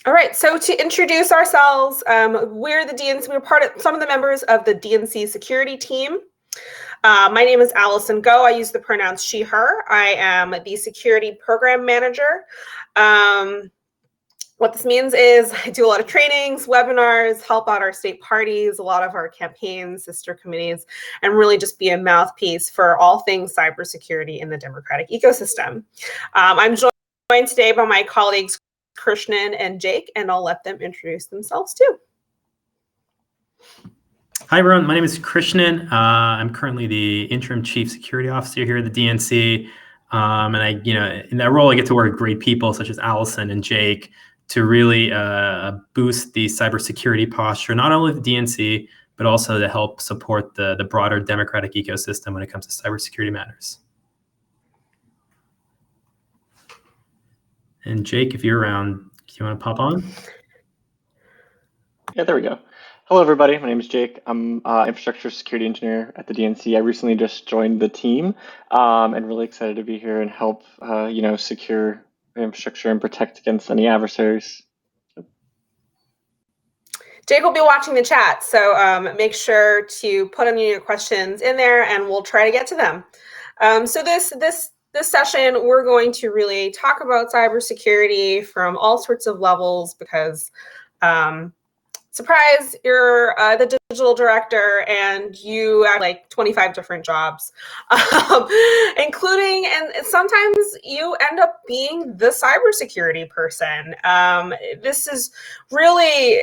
All right, so to introduce ourselves, we're the DNC, we're some of the members of the DNC Security Team. My name is Allison Go. I use the pronouns she, her. I am the security program manager. What this means is I do a lot of trainings, webinars, help out our state parties, a lot of our campaigns, sister committees, and really just be a mouthpiece for all things cybersecurity in the democratic ecosystem. I'm joined today by my colleagues, Krishnan and Jake, and I'll let them introduce themselves too. Hi, everyone. My name is Krishnan. I'm currently the interim chief security officer here at the DNC. And I, in that role, I get to work with great people such as Allison and Jake to really boost the cybersecurity posture, not only of the DNC, but also to help support the broader democratic ecosystem when it comes to cybersecurity matters. And Jake, if you're around, do you want to pop on? Yeah, there we go. Hello, everybody. My name is Jake. I'm infrastructure security engineer at the DNC. I recently just joined the team and really excited to be here and help, secure infrastructure and protect against any adversaries. Jake will be watching the chat, so make sure to put any of your questions in there and we'll try to get to them. So this session, we're going to really talk about cybersecurity from all sorts of levels because surprise, you're the digital director and you have like 25 different jobs, including, and sometimes you end up being the cybersecurity person. This is really,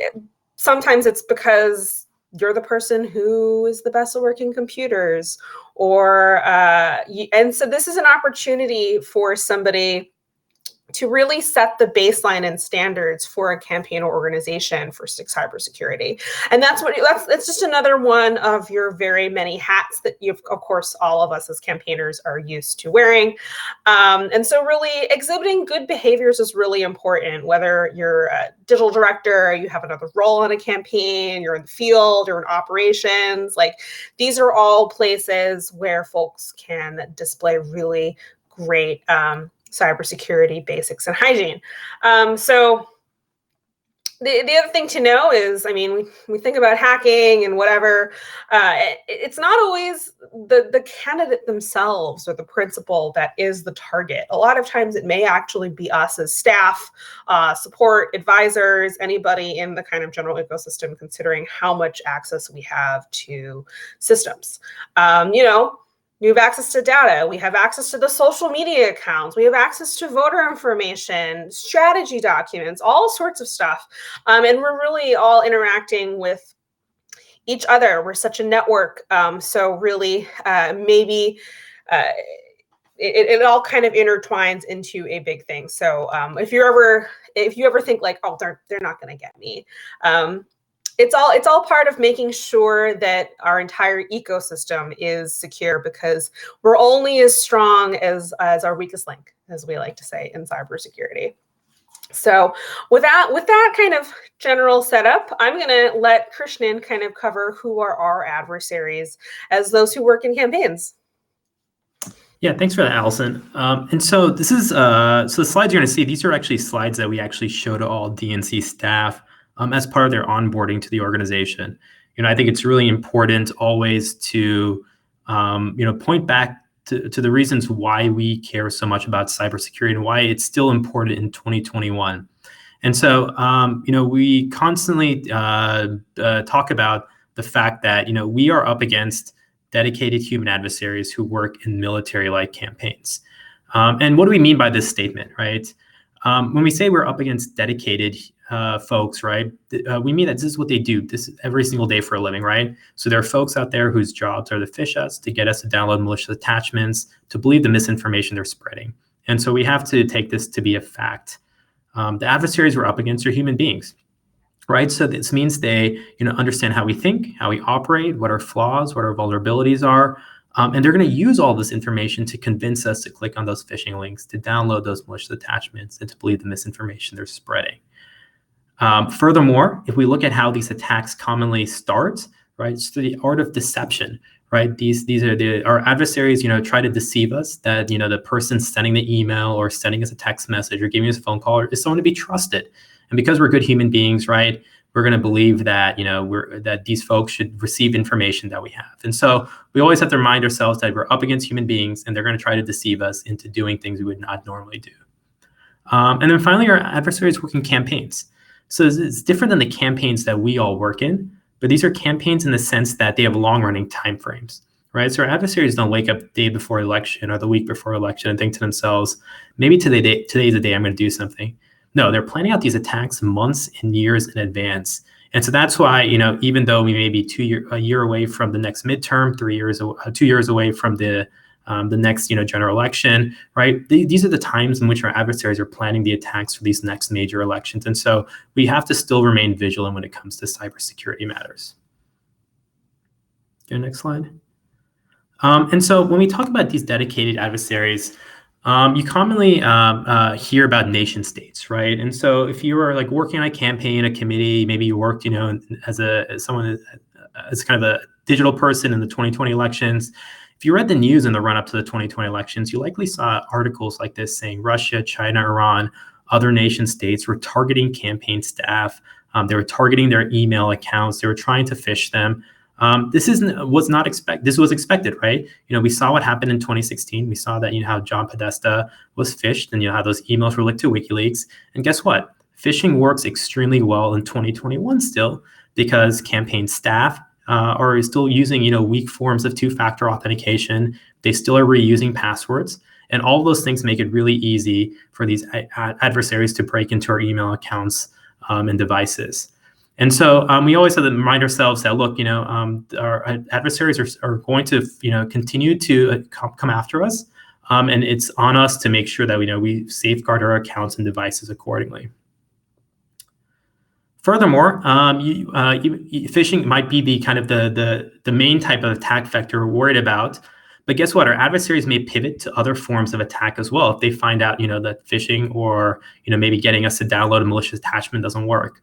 sometimes it's because you're the person who is the best at working computers, and so this is an opportunity for somebody to really set the baseline and standards for a campaign or organization for cybersecurity. And that's just another one of your very many hats that of course, all of us as campaigners are used to wearing. And so really exhibiting good behaviors is really important, whether you're a digital director, you have another role in a campaign, you're in the field, you're in operations, like these are all places where folks can display really great cybersecurity basics and hygiene. So the other thing to know is, I mean, we think about hacking and whatever. It's not always the candidate themselves or the principal that is the target. A lot of times it may actually be us as staff, support, advisors, anybody in the kind of general ecosystem, considering how much access we have to systems. We have access to data. We have access to the social media accounts. We have access to voter information, strategy documents, all sorts of stuff. And we're really all interacting with each other. We're such a network. So really, maybe it all kind of intertwines into a big thing. So if you ever think like, oh, they're not going to get me. It's all part of making sure that our entire ecosystem is secure, because we're only as strong as our weakest link, as we like to say in cybersecurity. So with that kind of general setup, I'm going to let Krishnan kind of cover who are our adversaries as those who work in campaigns. Yeah, thanks for that, Allison. And so this is so the slides you're going to see. These are actually slides that we actually show to all DNC staff as part of their onboarding to the organization. I think it's really important always to, point back to the reasons why we care so much about cybersecurity and why it's still important in 2021. And so, we constantly talk about the fact that, we are up against dedicated human adversaries who work in military-like campaigns. And what do we mean by this statement, right? When we say we're up against dedicated folks, right, we mean that this is what they do this every single day for a living, right? So there are folks out there whose jobs are to phish us, to get us to download malicious attachments, to believe the misinformation they're spreading. And so we have to take this to be a fact. The adversaries we're up against are human beings, right? So this means they, understand how we think, how we operate, what our flaws, what our vulnerabilities are. And they're going to use all this information to convince us to click on those phishing links, to download those malicious attachments, and to believe the misinformation they're spreading. Furthermore, if we look at how these attacks commonly start, right, it's through the art of deception, right? These are our adversaries, try to deceive us that, the person sending the email or sending us a text message or giving us a phone call is someone to be trusted. And because we're good human beings, right, we're going to believe that, that these folks should receive information that we have. And so we always have to remind ourselves that we're up against human beings and they're going to try to deceive us into doing things we would not normally do. And then finally, our adversaries work in campaigns. So it's different than the campaigns that we all work in, but these are campaigns in the sense that they have long-running timeframes, right? So our adversaries don't wake up the day before election or the week before election and think to themselves, maybe today's the day I'm going to do something. No, they're planning out these attacks months and years in advance. And so that's why, even though we may be a year away from the next midterm, 2 years away from the next, general election, right? These are the times in which our adversaries are planning the attacks for these next major elections. And so we have to still remain vigilant when it comes to cybersecurity matters. Go next slide. And so when we talk about these dedicated adversaries, you commonly hear about nation states, right? And so if you were like working on a campaign, a committee, maybe you worked, as kind of a digital person in the 2020 elections. If you read the news in the run-up to the 2020 elections, you likely saw articles like this saying Russia, China, Iran, other nation states were targeting campaign staff. They were targeting their email accounts. They were trying to phish them. This was expected, right? We saw what happened in 2016. We saw that, how John Podesta was phished and, how those emails were leaked to WikiLeaks. And guess what? Phishing works extremely well in 2021 still because campaign staff are still using, weak forms of two-factor authentication. They still are reusing passwords. And all of those things make it really easy for these adversaries to break into our email accounts and devices. And so we always have to remind ourselves that, look, our adversaries are going to, continue to come after us. And it's on us to make sure that we safeguard our accounts and devices accordingly. Furthermore, phishing might be the kind of the main type of attack vector we're worried about. But guess what? Our adversaries may pivot to other forms of attack as well if they find out, that phishing or, maybe getting us to download a malicious attachment doesn't work.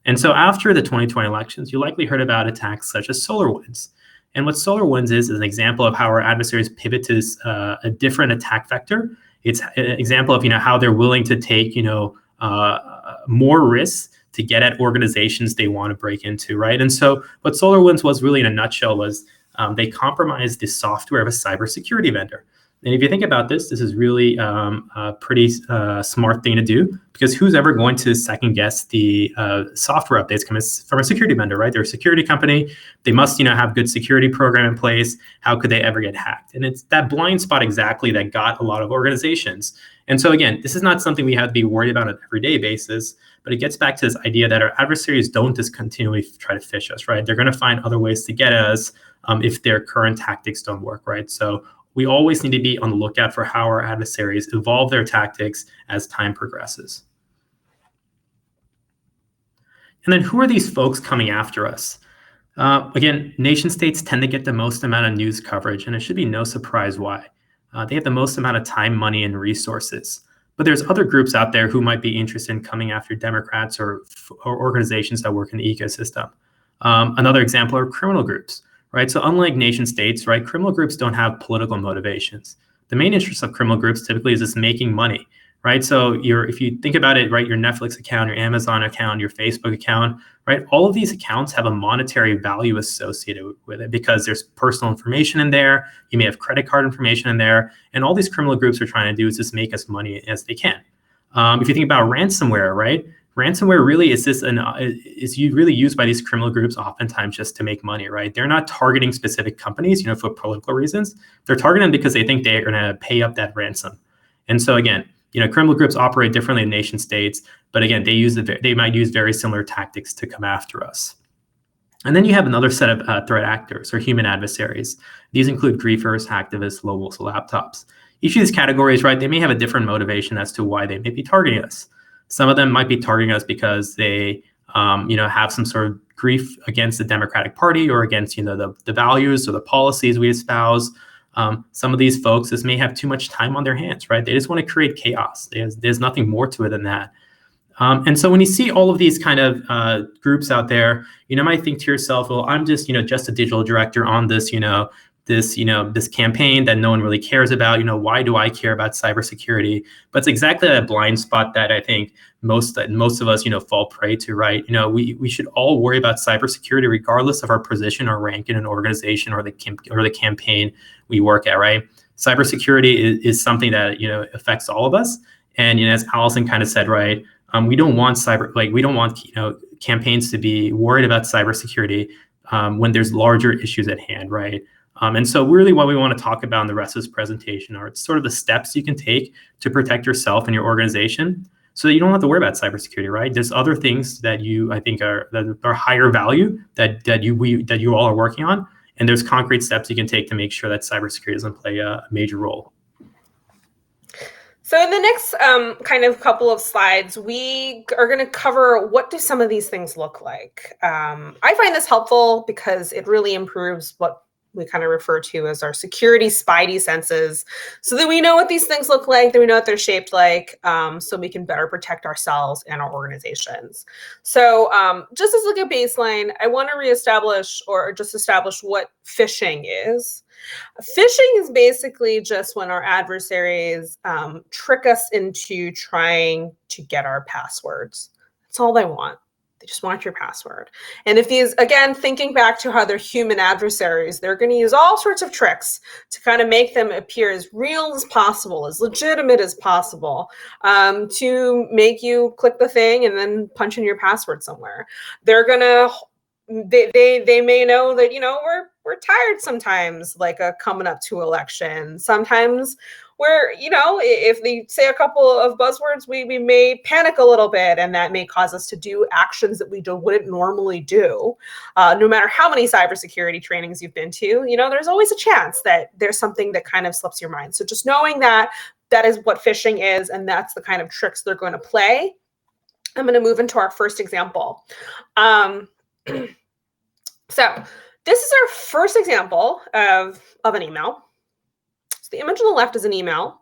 And so after the 2020 elections, you likely heard about attacks such as Solarwinds. And what Solarwinds is an example of how our adversaries pivot to a different attack vector. It's an example of, how they're willing to take, more risks to get at organizations they want to break into, right? And so what Solarwinds was really in a nutshell was they compromised the software of a cybersecurity vendor. And if you think about this is really a pretty smart thing to do because who's ever going to second guess the software updates coming from a security vendor, right? They're a security company. They must, have good security program in place. How could they ever get hacked? And it's that blind spot exactly that got a lot of organizations. And so again, this is not something we have to be worried about on an everyday basis, but it gets back to this idea that our adversaries don't just continually try to phish us, right? They're going to find other ways to get at us if their current tactics don't work, right? So we always need to be on the lookout for how our adversaries evolve their tactics as time progresses. And then who are these folks coming after us? Again, nation states tend to get the most amount of news coverage, and it should be no surprise why. They have the most amount of time, money, and resources. But there's other groups out there who might be interested in coming after Democrats or organizations that work in the ecosystem. Another example are criminal groups. Right. So unlike nation states, right, criminal groups don't have political motivations. The main interest of criminal groups typically is just making money. Right. So if you think about it, right, your Netflix account, your Amazon account, your Facebook account, right, all of these accounts have a monetary value associated with it because there's personal information in there. You may have credit card information in there. And all these criminal groups are trying to do is just make as money as they can. If you think about ransomware, right, ransomware really is really used by these criminal groups oftentimes just to make money, right? They're not targeting specific companies, for political reasons. They're targeting them because they think they're going to pay up that ransom. And so again, criminal groups operate differently in nation states, but again, they might use very similar tactics to come after us. And then you have another set of threat actors or human adversaries. These include griefers, hacktivists, mobiles, laptops. Each of these categories, right, they may have a different motivation as to why they may be targeting us. Some of them might be targeting us because they, have some sort of grief against the Democratic Party or against, the values or the policies we espouse. Some of these folks just may have too much time on their hands, right? They just want to create chaos. There's nothing more to it than that. And so when you see all of these kind of groups out there, you might think to yourself, well, I'm just, just a digital director on this, this campaign that no one really cares about. Why do I care about cybersecurity? But it's exactly that blind spot that I think most of us, fall prey to, right? We should all worry about cybersecurity regardless of our position or rank in an organization or the campaign we work at, right? Cybersecurity is something that affects all of us, and as Allison kind of said, right, we don't want campaigns to be worried about cybersecurity when there's larger issues at hand, right? And so really what we want to talk about in the rest of this presentation are sort of the steps you can take to protect yourself and your organization so that you don't have to worry about cybersecurity, right? There's other things that I think are higher value that you all are working on. And there's concrete steps you can take to make sure that cybersecurity doesn't play a major role. So in the next kind of couple of slides, we are going to cover what do some of these things look like. I find this helpful because it really improves what we kind of refer to as our security spidey senses, so that we know what these things look like, that we know what they're shaped like, so we can better protect ourselves and our organizations. So just as like a baseline, I want to reestablish or just establish what phishing is. Phishing is basically just when our adversaries trick us into trying to get our passwords. That's all they want. They just want your password. And if these, again, thinking back to how they're human adversaries, they're going to use all sorts of tricks to kind of make them appear as real as possible, as legitimate as possible, to make you click the thing and then punch in your password somewhere. They're going to they may know that we're tired sometimes, like coming up to election. Sometimes we're if they say a couple of buzzwords, we may panic a little bit, and that may cause us to do actions that we wouldn't normally do. No matter how many cybersecurity trainings you've been to, there's always a chance that there's something that kind of slips your mind. So just knowing that is what phishing is, and that's the kind of tricks they're going to play. I'm going to move into our first example. So this is our first example of an email. So the image on the left is an email.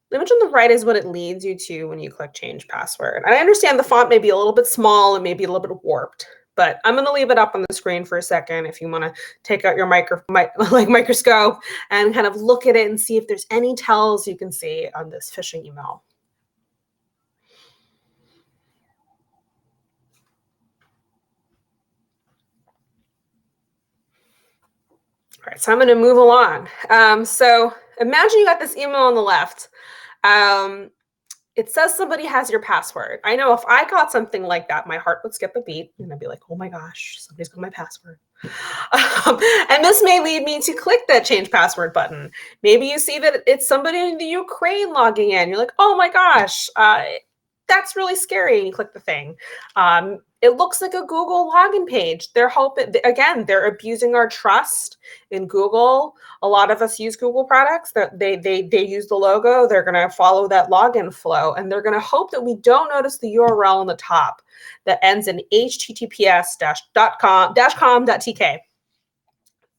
The image on the right is what it leads you to when you click change password. And I understand the font may be a little bit small and maybe a little bit warped, but I'm going to leave it up on the screen for a second if you want to take out your microscope and kind of look at it and see if there's any tells you can see on this phishing email. All right, so I'm going to move along. So imagine you got this email on the left. It says somebody has your password. I know if I got something like that, my heart would skip a beat and I'd be like, oh my gosh, somebody's got my password. And this may lead me to click that change password button. Maybe you see that it's somebody in the Ukraine logging in. You're like, oh my gosh, that's really scary. And you click the thing. It looks like a Google login page. They're hoping, again, they're abusing our trust in Google. A lot of us use Google products. That they use the logo. They're going to follow that login flow, and they're going to hope that we don't notice the URL on the top that ends in https://com.tk.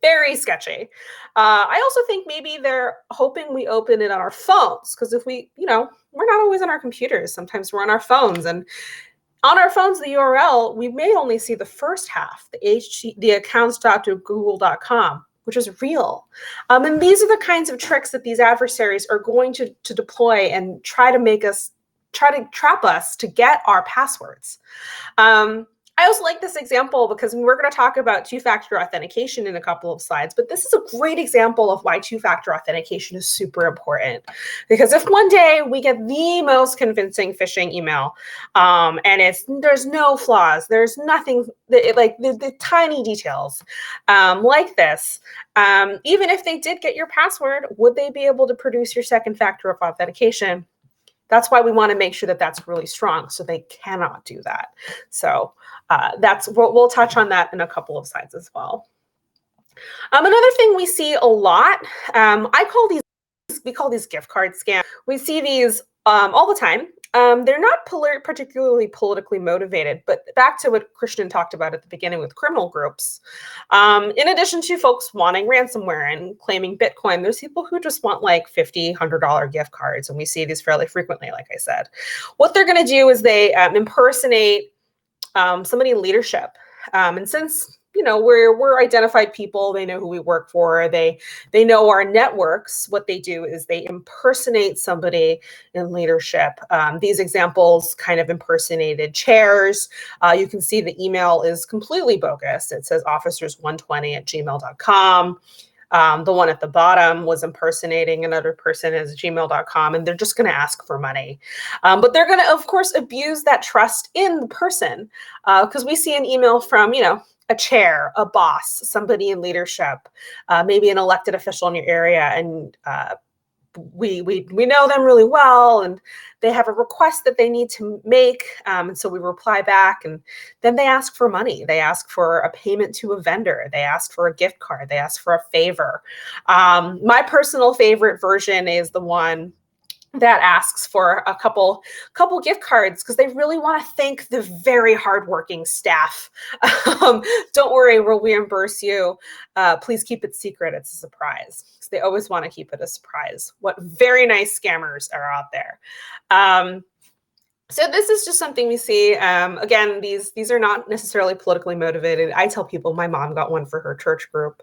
Very sketchy. I also think maybe they're hoping we open it on our phones, because if we're not always on our computers. Sometimes we're on our phones, and on our phones, the URL, we may only see the first half, the accounts.google.com, which is real. And these are the kinds of tricks that these adversaries are going to deploy and try to trap us to get our passwords. I also like this example because we're going to talk about two-factor authentication in a couple of slides, but this is a great example of why two-factor authentication is super important. Because if one day we get the most convincing phishing email, and there's no flaws, there's nothing, the tiny details like this, even if they did get your password, would they be able to produce your second factor of authentication? That's why we want to make sure that that's really strong, so they cannot do that. So that's what we'll touch on that in a couple of slides as well. Another thing we see a lot, we call these gift card scams. We see these all the time. They're not particularly politically motivated, but back to what Christian talked about at the beginning with criminal groups. In addition to folks wanting ransomware and claiming Bitcoin, there's people who just want like $50, $100 gift cards, and we see these fairly frequently, like I said. What they're going to do is they impersonate somebody in leadership. And since we're identified people. They know who we work for. They know our networks. What they do is they impersonate somebody in leadership. These examples kind of impersonated chairs. You can see the email is completely bogus. It says officers120@gmail.com. The one at the bottom was impersonating another person as gmail.com, and they're just going to ask for money. But they're going to, of course, abuse that trust in the person, because we see an email from, a chair, a boss, somebody in leadership, maybe an elected official in your area, and we know them really well, and they have a request that they need to make, and so we reply back, and then they ask for money. They ask for a payment to a vendor. They ask for a gift card. They ask for a favor. My personal favorite version is the one that asks for a couple gift cards because they really want to thank the very hardworking staff. Don't worry, we'll reimburse you. Please keep it secret. It's a surprise. So they always want to keep it a surprise. What very nice scammers are out there. So this is just something we see. Again, these are not necessarily politically motivated. I tell people my mom got one for her church group.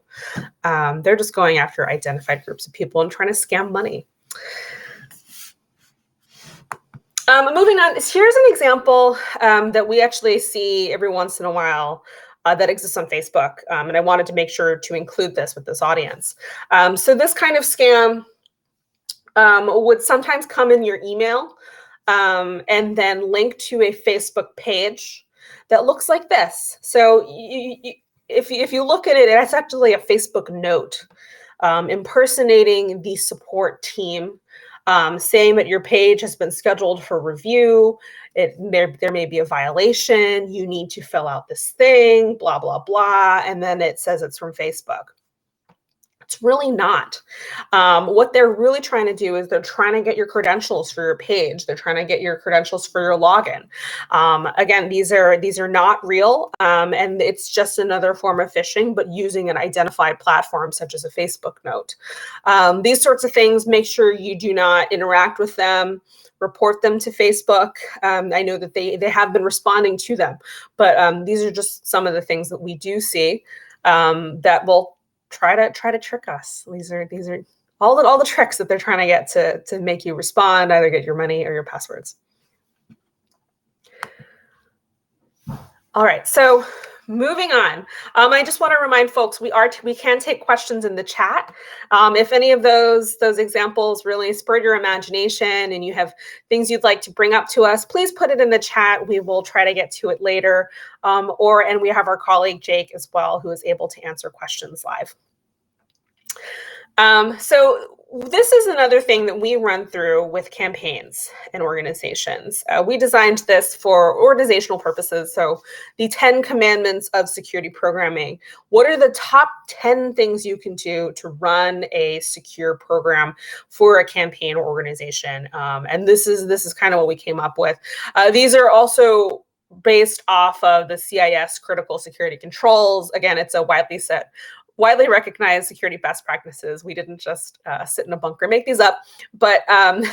They're just going after identified groups of people and trying to scam money. Moving on, here's an example that we actually see every once in a while that exists on Facebook. And I wanted to make sure to include this with this audience. So this kind of scam would sometimes come in your email and then link to a Facebook page that looks like this. So if you look at it, it's actually a Facebook note impersonating the support team. Saying that your page has been scheduled for review, there may be a violation, you need to fill out this thing, blah, blah, blah, and then it says it's from Facebook. It's really not. What they're really trying to do is they're trying to get your credentials for your page. They're trying to get your credentials for your login. Again, these are not real, and it's just another form of phishing, but using an identified platform such as a Facebook note. These sorts of things, make sure you do not interact with them. Report them to Facebook. I know that they have been responding to them, but these are just some of the things that we do see that will try to trick us. These are all the tricks that they're trying to get to make you respond, either get your money or your passwords. All right, so moving on. I just want to remind folks we can take questions in the chat. If any of those examples really spurred your imagination and you have things you'd like to bring up to us, please put it in the chat. We will try to get to it later. And we have our colleague Jake as well, who is able to answer questions live. So this is another thing that we run through with campaigns and organizations. We designed this for organizational purposes. So the 10 commandments of security programming. What are the top 10 things you can do to run a secure program for a campaign or organization? And this is kind of what we came up with. These are also based off of the CIS critical security controls. Again, it's a widely recognized security best practices. We didn't just sit in a bunker and make these up, but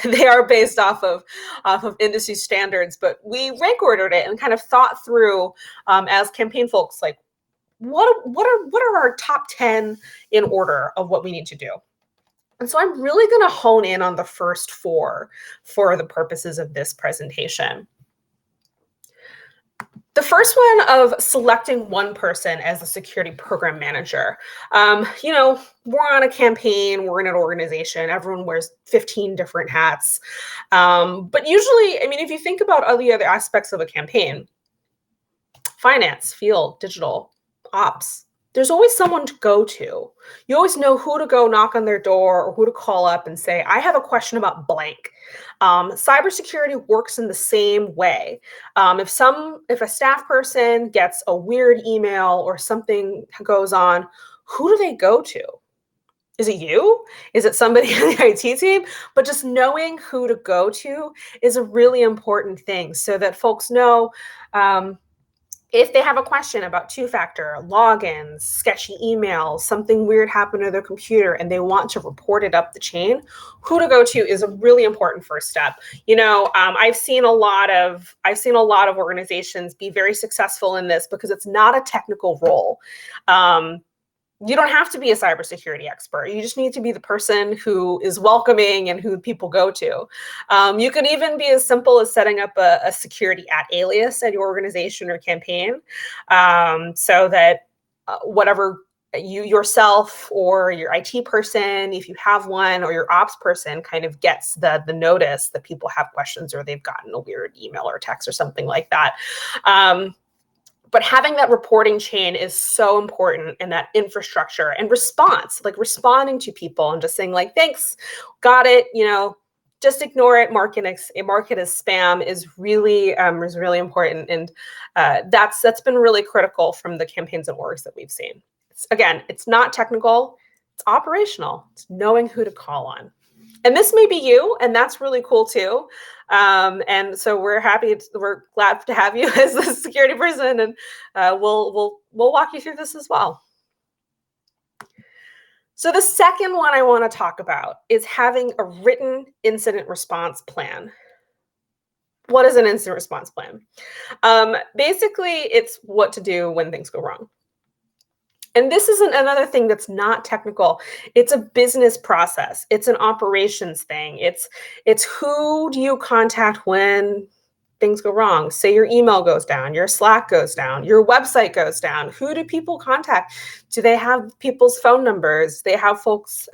they are based off of industry standards. But we rank ordered it and kind of thought through as campaign folks, like what are our top 10 in order of what we need to do. And so I'm really going to hone in on the first 4 for the purposes of this presentation. The first one of selecting one person as a security program manager. We're on a campaign, we're in an organization, everyone wears 15 different hats. But usually, if you think about all the other aspects of a campaign, finance, field, digital, ops, there's always someone to go to. You always know who to go knock on their door or who to call up and say, I have a question about blank. Cybersecurity works in the same way. If a staff person gets a weird email or something goes on, who do they go to? Is it you? Is it somebody on the IT team? But just knowing who to go to is a really important thing so that folks know If they have a question about two-factor, logins, sketchy emails, something weird happened to their computer, and they want to report it up the chain, who to go to is a really important first step. I've seen a lot of organizations be very successful in this because it's not a technical role. You don't have to be a cybersecurity expert. You just need to be the person who is welcoming and who people go to. You can even be as simple as setting up a security @alias at your organization or campaign, so that whatever you yourself or your IT person, if you have one, or your ops person kind of gets the notice that people have questions or they've gotten a weird email or text or something like that. But having that reporting chain is so important, and that infrastructure and response, like responding to people and just saying like, thanks, got it, just ignore it, mark it as spam is really important. And that's been really critical from the campaigns and orgs that we've seen. It's not technical, it's operational. It's knowing who to call on. And this may be you, and that's really cool too. And so we're glad to have you as a security person, and we'll walk you through this as well. So the second one I want to talk about is having a written incident response plan. What is an incident response plan? Basically, it's what to do when things go wrong. And this is another thing that's not technical. It's a business process. It's an operations thing. It's who do you contact when things go wrong? Say your email goes down, your Slack goes down, your website goes down. Who do people contact? Do they have people's phone numbers? They have folks'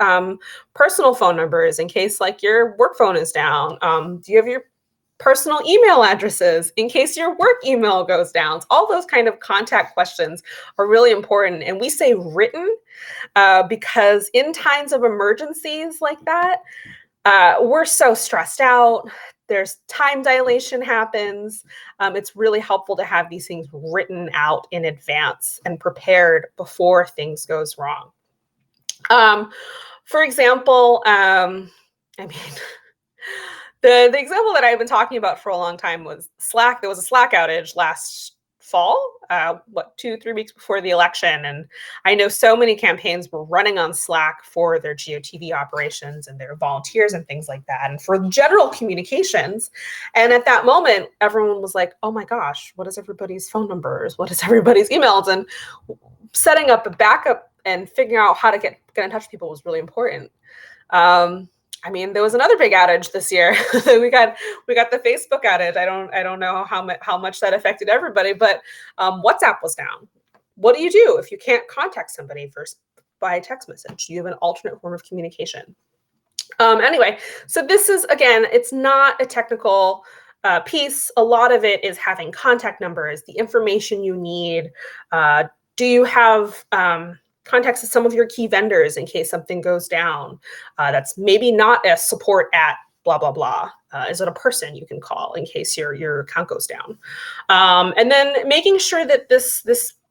personal phone numbers in case like your work phone is down. Do you have your personal email addresses in case your work email goes down? All those kind of contact questions are really important. And we say written because in times of emergencies like that, we're so stressed out. There's time dilation happens. It's really helpful to have these things written out in advance and prepared before things goes wrong. For example, The example that I've been talking about for a long time was Slack. There was a Slack outage last fall, 2-3 weeks before the election. And I know so many campaigns were running on Slack for their GOTV operations and their volunteers and things like that, and for general communications. And at that moment, everyone was like, oh my gosh, what is everybody's phone numbers? What is everybody's emails? And setting up a backup and figuring out how to get in touch with people was really important. There was another big outage this year. we got the Facebook outage. I don't know how much that affected everybody, but WhatsApp was down. What do you do if you can't contact somebody first by text message? You have an alternate form of communication. Anyway, so this is, again, it's not a technical piece. A lot of it is having contact numbers, the information you need. Do you have contacts of some of your key vendors in case something goes down? That's maybe not a support at blah, blah, blah. Is it a person you can call in case your account goes down? And then making sure that this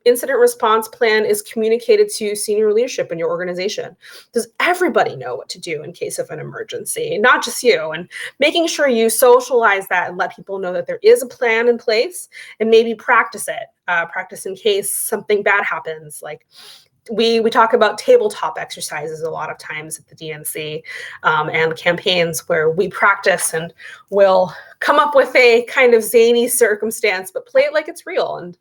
incident response plan is communicated to senior leadership in your organization. Does everybody know what to do in case of an emergency, not just you? And making sure you socialize that and let people know that there is a plan in place, and maybe practice it. Practice in case something bad happens. Like we talk about tabletop exercises a lot of times at the DNC and campaigns where we practice and we'll come up with a kind of zany circumstance, but play it like it's real. And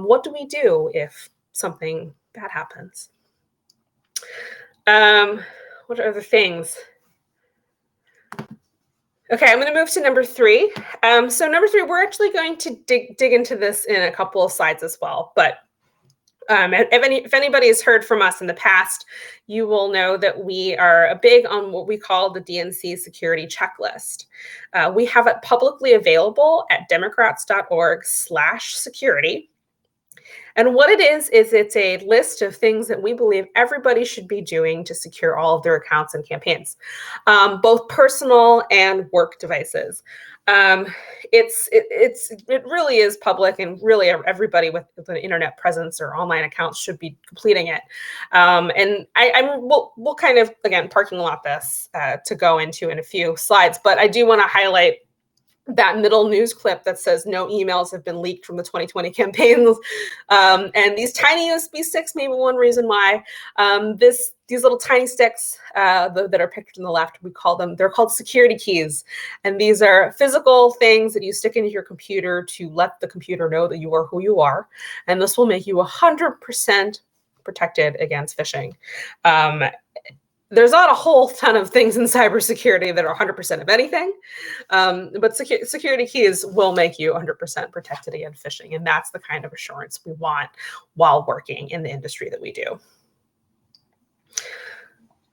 what do we do if something bad happens? What are other things? Okay, I'm going to move to number 3. So number 3, we're actually going to dig into this in a couple of slides as well. But if anybody has heard from us in the past, you will know that we are big on what we call the DNC Security Checklist. We have it publicly available at democrats.org/security. And what it is it's a list of things that we believe everybody should be doing to secure all of their accounts and campaigns, both personal and work devices. It really is public, and really everybody with an internet presence or online accounts should be completing it. And we'll kind of, again, parking lot this to go into in a few slides, but I do want to highlight that middle news clip that says no emails have been leaked from the 2020 campaigns. And these tiny USB sticks may be one reason why. These little tiny sticks that are pictured on the left, they're called security keys. And these are physical things that you stick into your computer to let the computer know that you are who you are. And this will make you 100% protected against phishing. There's not a whole ton of things in cybersecurity that are 100% of anything, but security keys will make you 100% protected against phishing, and that's the kind of assurance we want while working in the industry that we do.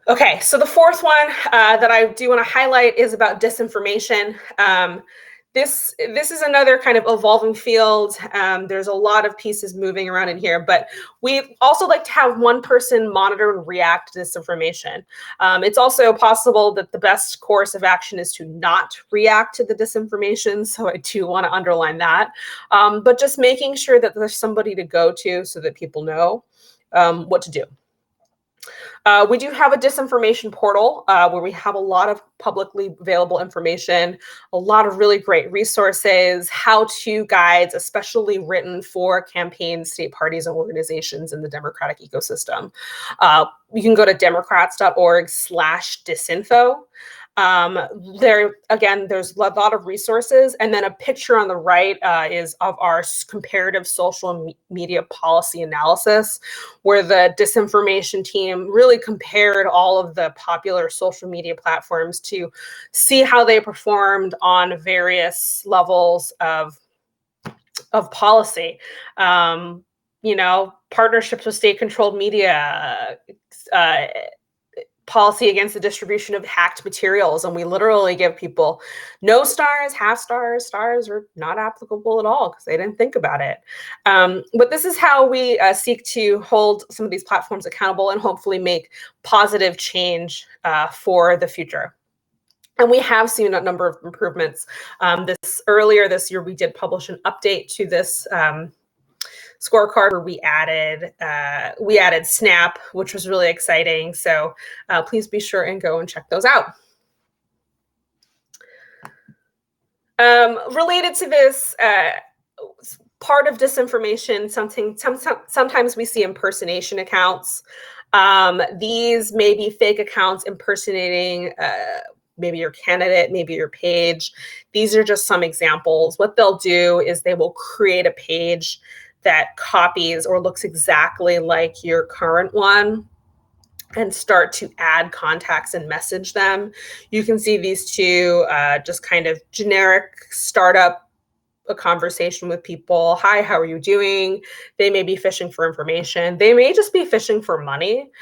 Okay, so the fourth one that I do want to highlight is about disinformation. This is another kind of evolving field. There's a lot of pieces moving around in here, but we also like to have one person monitor and react to disinformation. It's also possible that the best course of action is to not react to the disinformation, so I do want to underline that. But just making sure that there's somebody to go to so that people know what to do. We do have a disinformation portal where we have a lot of publicly available information, a lot of really great resources, how-to guides, especially written for campaigns, state parties, and organizations in the democratic ecosystem. You can go to democrats.org/disinfo. There's a lot of resources, and then a picture on the right is of our comparative social media policy analysis, where the disinformation team really compared all of the popular social media platforms to see how they performed on various levels of policy. Partnerships with state-controlled media, policy against the distribution of hacked materials, and we literally give people no stars, half stars, stars are not applicable at all because they didn't think about it. But this is how we seek to hold some of these platforms accountable and hopefully make positive change for the future. And we have seen a number of improvements. Earlier this year, we did publish an update to this scorecard where we added Snap, which was really exciting. So please be sure and go and check those out. Related to this, part of disinformation, sometimes we see impersonation accounts. These may be fake accounts impersonating maybe your candidate, maybe your page. These are just some examples. What they'll do is they will create a page that copies or looks exactly like your current one and start to add contacts and message them. You can see these two just kind of generic startup a conversation with people. Hi, how are you doing? They may be fishing for information. They may just be fishing for money,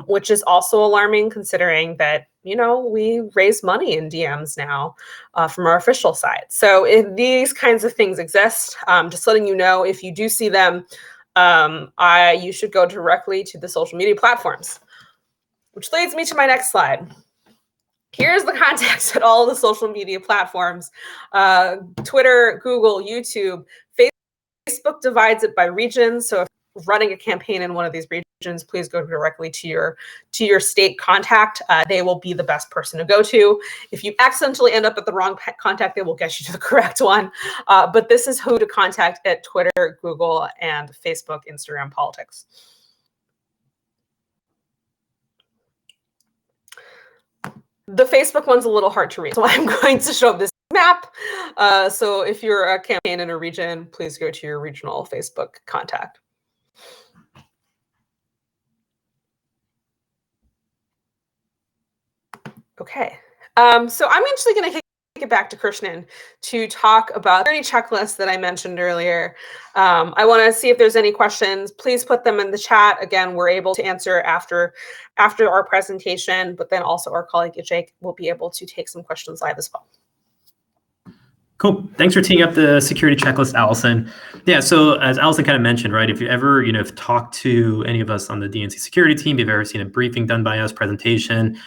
which is also alarming considering that, we raise money in DMs now from our official side. So if these kinds of things exist, just letting you know, if you do see them, you should go directly to the social media platforms, which leads me to my next slide. Here's the contacts at all the social media platforms: Twitter, Google, YouTube. Facebook divides it by region. So if you're running a campaign in one of these regions, please go directly to your state contact. They will be the best person to go to. If you accidentally end up at the wrong contact, they will get you to the correct one. But this is who to contact at Twitter, Google, and Facebook, Instagram, politics. The Facebook one's a little hard to read, so I'm going to show this map. So if you're a campaign in a region, please go to your regional Facebook contact. Okay, so I'm actually going to kick it back to Krishnan to talk about the security checklist that I mentioned earlier. I want to see if there's any questions. Please put them in the chat. Again, we're able to answer after our presentation, but then also our colleague Jake will be able to take some questions live as well. Cool. Thanks for teeing up the security checklist, Allison. Yeah, so as Allison kind of mentioned, right, if you ever, if talked to any of us on the DNC Security Team, if you've ever seen a briefing done by us, presentation,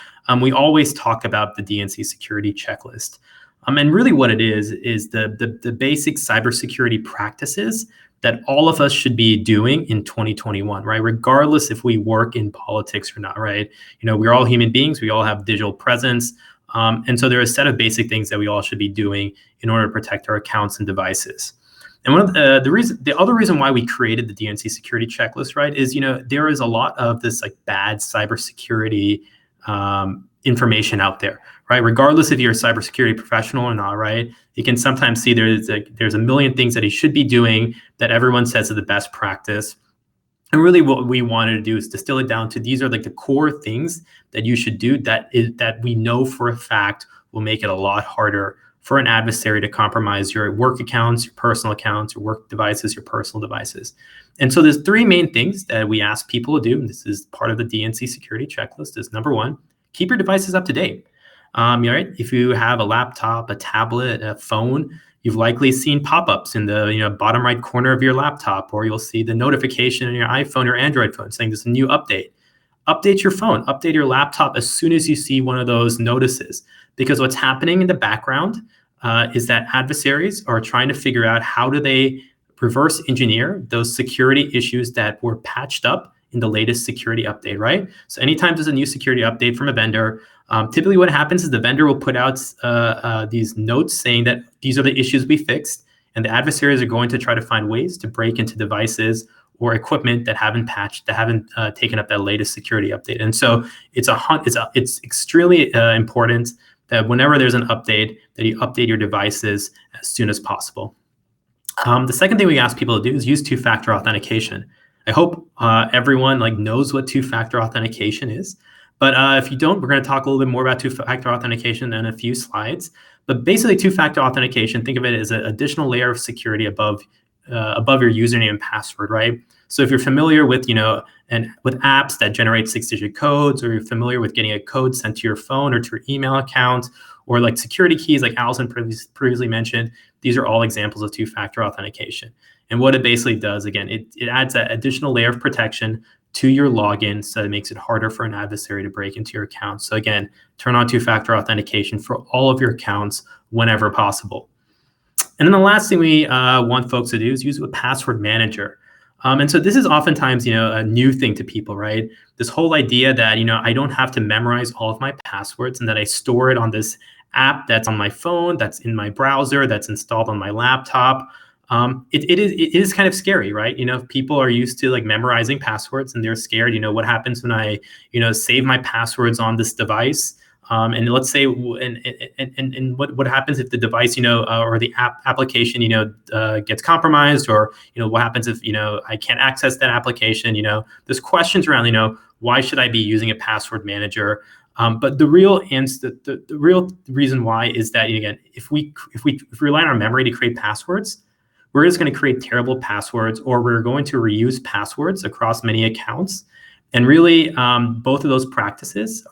we always talk about the DNC Security Checklist. And really what it is the basic cybersecurity practices that all of us should be doing in 2021, right? Regardless if we work in politics or not, right? We're all human beings. We all have digital presence. And so there are a set of basic things that we all should be doing in order to protect our accounts and devices. And one of the other reason why we created the DNC security checklist, right, is there is a lot of this like bad cybersecurity information out there, right? Regardless if you're a cybersecurity professional or not, right? You can sometimes see there's a million things that he should be doing that everyone says is the best practice. And really what we wanted to do is distill it down to these are like the core things that you should do that we know for a fact will make it a lot harder for an adversary to compromise your work accounts, your personal accounts, your work devices, your personal devices. And so there's three main things that we ask people to do, and this is part of the DNC security checklist, is number one, keep your devices up to date. Right? If you have a laptop, a tablet, a phone, you've likely seen pop-ups in the bottom right corner of your laptop, or you'll see the notification on your iPhone or Android phone saying there's a new update. Update your phone, update your laptop as soon as you see one of those notices. Because what's happening in the background is that adversaries are trying to figure out how do they reverse engineer those security issues that were patched up in the latest security update, right? So anytime there's a new security update from a vendor, typically what happens is the vendor will put out these notes saying that these are the issues we fixed, and the adversaries are going to try to find ways to break into devices or equipment that haven't patched, that haven't taken up that latest security update. And so it's extremely important that whenever there's an update, that you update your devices as soon as possible. The second thing we ask people to do is use two-factor authentication. I hope everyone knows what two-factor authentication is. But if you don't, we're going to talk a little bit more about two-factor authentication in a few slides. But basically, two-factor authentication, think of it as an additional layer of security above your username and password, right? So if you're familiar with, with apps that generate 6-digit codes, or you're familiar with getting a code sent to your phone or to your email account, or like security keys, like Allison previously mentioned, these are all examples of two-factor authentication. And what it basically does, again, it adds that additional layer of protection to your login, so it makes it harder for an adversary to break into your account. So again, turn on two-factor authentication for all of your accounts whenever possible. And then the last thing we want folks to do is use a password manager. And so this is oftentimes, a new thing to people, right? This whole idea that, I don't have to memorize all of my passwords and that I store it on this app that's on my phone, that's in my browser, that's installed on my laptop. It is kind of scary, right? People are used to memorizing passwords and they're scared. What happens when I, save my passwords on this device? And let's say, and what happens if the device, or the application, gets compromised, or what happens if I can't access that application? There's questions around, why should I be using a password manager? But the real answer, the real reason why is that, again, if we rely on our memory to create passwords, we're just going to create terrible passwords, or we're going to reuse passwords across many accounts. And really, both of those practices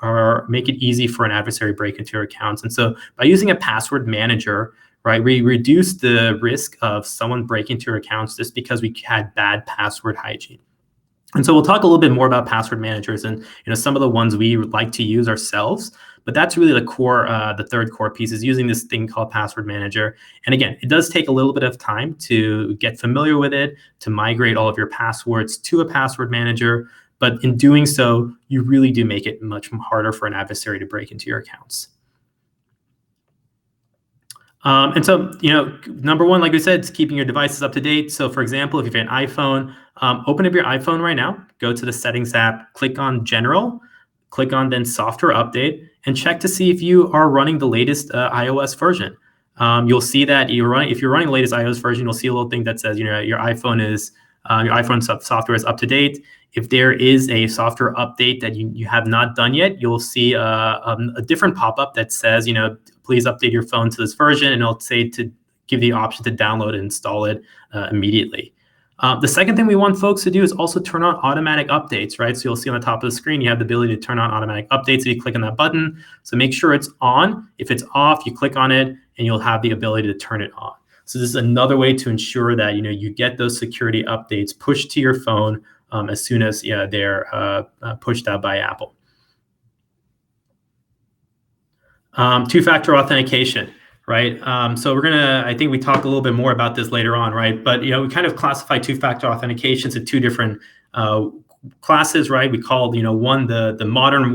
make it easy for an adversary to break into your accounts. And so by using a password manager, right, we reduce the risk of someone breaking into your accounts just because we had bad password hygiene. And so we'll talk a little bit more about password managers and some of the ones we like to use ourselves. But that's really the core, the third core piece is using this thing called password manager. And again, it does take a little bit of time to get familiar with it, to migrate all of your passwords to a password manager. But in doing so, you really do make it much harder for an adversary to break into your accounts. And so, number one, like we said, it's keeping your devices up to date. So for example, if you have an iPhone, open up your iPhone right now, go to the Settings app, click on General, click on then Software Update, and check to see if you are running the latest iOS version. You'll see that if you're running the latest iOS version, you'll see a little thing that says, your iPhone software is up to date. If there is a software update that you have not done yet, you'll see a different pop-up that says, please update your phone to this version, and it'll say to give the option to download and install it immediately. The second thing we want folks to do is also turn on automatic updates, right? So you'll see on the top of the screen, you have the ability to turn on automatic updates if you click on that button. So make sure it's on. If it's off, you click on it, and you'll have the ability to turn it on. So this is another way to ensure that you get those security updates pushed to your phone as soon as they're pushed out by Apple. Two-factor authentication, right? So I think we talk a little bit more about this later on, right? But we kind of classify two-factor authentications in two different classes, right? We called, one the modern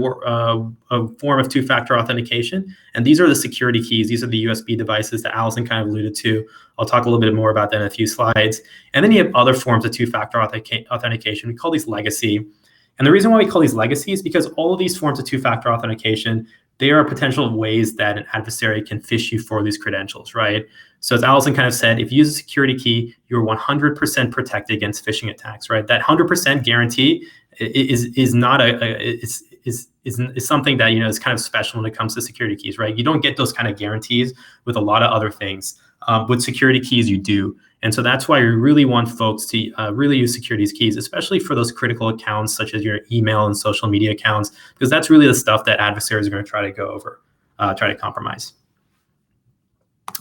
form of two-factor authentication, and these are the security keys. These are the USB devices that Allison kind of alluded to. I'll talk a little bit more about that in a few slides. And then you have other forms of two-factor authentication. We call these legacy. And the reason why we call these legacy is because all of these forms of two-factor authentication, they are potential ways that an adversary can phish you for these credentials, right? So as Allison kind of said, if you use a security key, you're 100% protected against phishing attacks, right? That 100% guarantee is not is something that is kind of special when it comes to security keys, right? You don't get those kind of guarantees with a lot of other things. With security keys, you do. And so that's why we really want folks to really use security keys, especially for those critical accounts, such as your email and social media accounts, because that's really the stuff that adversaries are going to try to go over, try to compromise.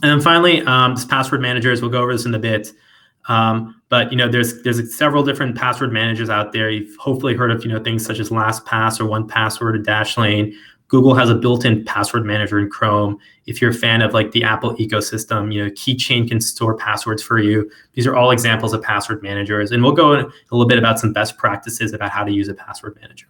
And then finally, this password managers, we'll go over this in a bit. But there's several different password managers out there. You've hopefully heard of things such as LastPass or 1Password or Dashlane. Google has a built-in password manager in Chrome. If you're a fan of like the Apple ecosystem, Keychain can store passwords for you. These are all examples of password managers. And we'll go in a little bit about some best practices about how to use a password manager.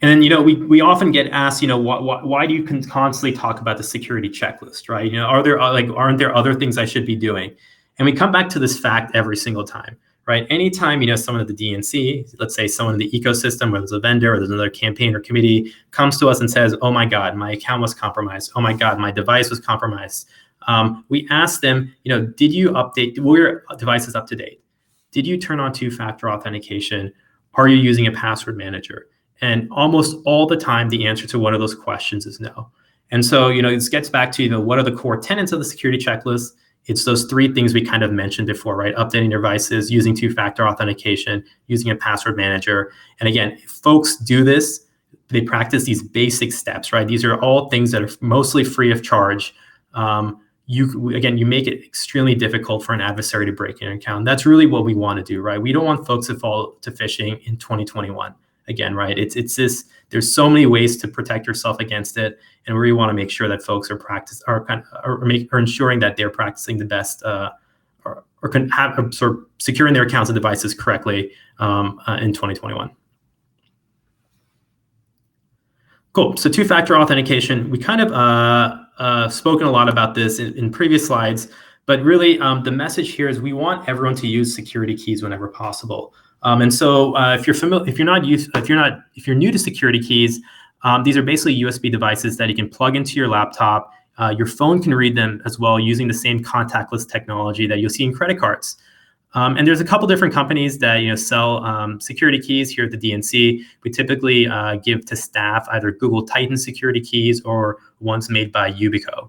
And then, we often get asked, why do you constantly talk about the security checklist, right? Aren't there other things I should be doing? And we come back to this fact every single time, right? Anytime, someone at the DNC, let's say someone in the ecosystem, whether it's a vendor or there's another campaign or committee, comes to us and says, oh my God, my account was compromised. Oh my God, my device was compromised. We ask them, did you update, were your devices up to date? Did you turn on two-factor authentication? Are you using a password manager? And almost all the time, the answer to one of those questions is no. And so, this gets back to, what are the core tenets of the security checklist? It's those three things we kind of mentioned before, right? Updating your devices, using two-factor authentication, using a password manager. And again, if folks do this, they practice these basic steps, right? These are all things that are mostly free of charge. You make it extremely difficult for an adversary to break your account. That's really what we want to do, right? We don't want folks to fall to phishing in 2021. Again, right? It's this. There's so many ways to protect yourself against it, and we really want to make sure that folks are ensuring that they're practicing the best or sort of securing their accounts and devices correctly in 2021. Cool. So two-factor authentication. We kind of spoken a lot about this in previous slides, but really the message here is we want everyone to use security keys whenever possible. And so if you're new to security keys, these are basically USB devices that you can plug into your laptop. Your phone can read them as well using the same contactless technology that you'll see in credit cards. And there's a couple different companies that sell security keys here at the DNC. We typically give to staff either Google Titan security keys or ones made by Yubico.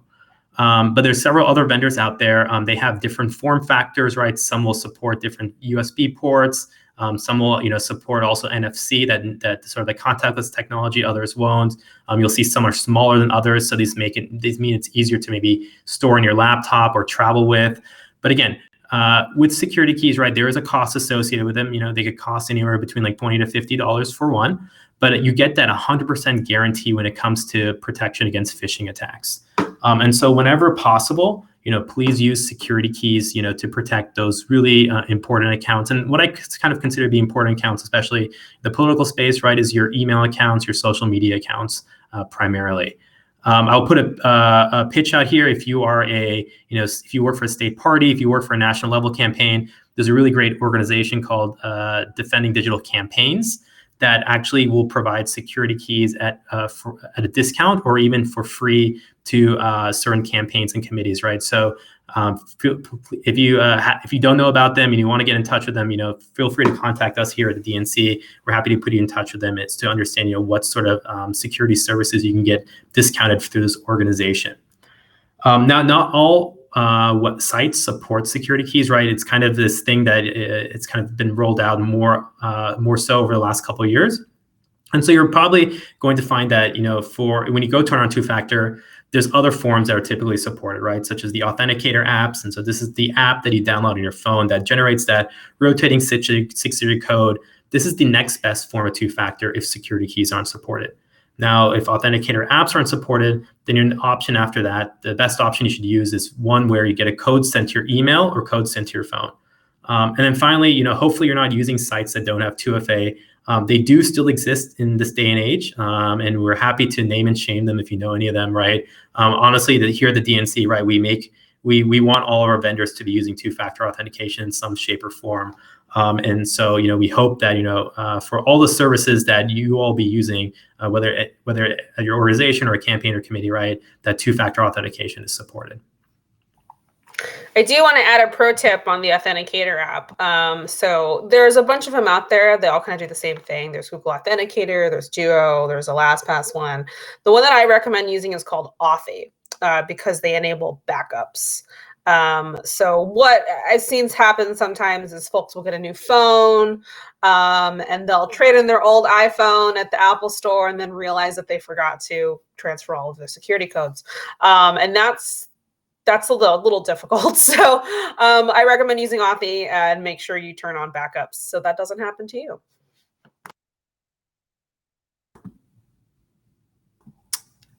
But there's several other vendors out there. They have different form factors, right? Some will support different USB ports. Some will, support also NFC, that sort of the contactless technology. Others won't. You'll see some are smaller than others, so these mean it's easier to maybe store in your laptop or travel with. But again, with security keys, right, there is a cost associated with them. They could cost anywhere between like $20 to $50 for one, but you get that 100% guarantee when it comes to protection against phishing attacks. And so whenever possible, please use security keys, to protect those really important accounts. And what I kind of consider to be important accounts, especially the political space, right, is your email accounts, your social media accounts primarily. I'll put a pitch out here. If you are if you work for a state party, if you work for a national level campaign, there's a really great organization called Defending Digital Campaigns that actually will provide security keys at a discount or even for free to certain campaigns and committees, right? So if you don't know about them and you want to get in touch with them, feel free to contact us here at the DNC. We're happy to put you in touch with them. It's to understand, what sort of security services you can get discounted through this organization. Now, not all what sites support security keys, right? It's kind of this thing that it's kind of been rolled out more so over the last couple of years. And so you're probably going to find that, for when you go turn on two-factor, there's other forms that are typically supported, right? Such as the Authenticator Apps. And so this is the app that you download on your phone that generates that rotating six-digit code. This is the next best form of two-factor if security keys aren't supported. Now, if Authenticator Apps aren't supported, then your option after that, the best option you should use is one where you get a code sent to your email or code sent to your phone. And then finally, hopefully you're not using sites that don't have 2FA. They do still exist in this day and age, and we're happy to name and shame them if you know any of them, right? Honestly, here at the DNC, right, we want all of our vendors to be using two-factor authentication in some shape or form. And so, we hope that, for all the services that you all be using, whether at your organization or a campaign or committee, right, that two-factor authentication is supported. I do want to add a pro tip on the Authenticator app. So there's a bunch of them out there. They all kind of do the same thing. There's Google Authenticator, there's Duo, there's a LastPass one. The one that I recommend using is called Authy because they enable backups. So what I've seen happen sometimes is folks will get a new phone and they'll trade in their old iPhone at the Apple store and then realize that they forgot to transfer all of their security codes. And that's a little difficult. So I recommend using Authy and make sure you turn on backups so that doesn't happen to you.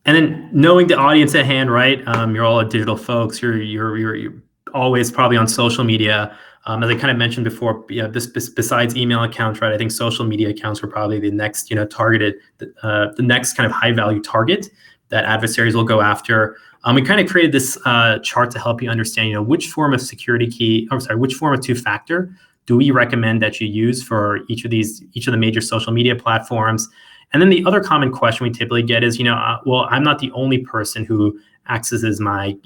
And then knowing the audience at hand, right? You're all digital folks. You're always probably on social media. As I kind of mentioned before, besides email accounts, right? I think social media accounts were probably the next, targeted, the next kind of high value target that adversaries will go after. We kind of created this chart to help you understand, which form of which form of two-factor do we recommend that you use for each of the major social media platforms. And then the other common question we typically get is, well, I'm not the only person who accesses my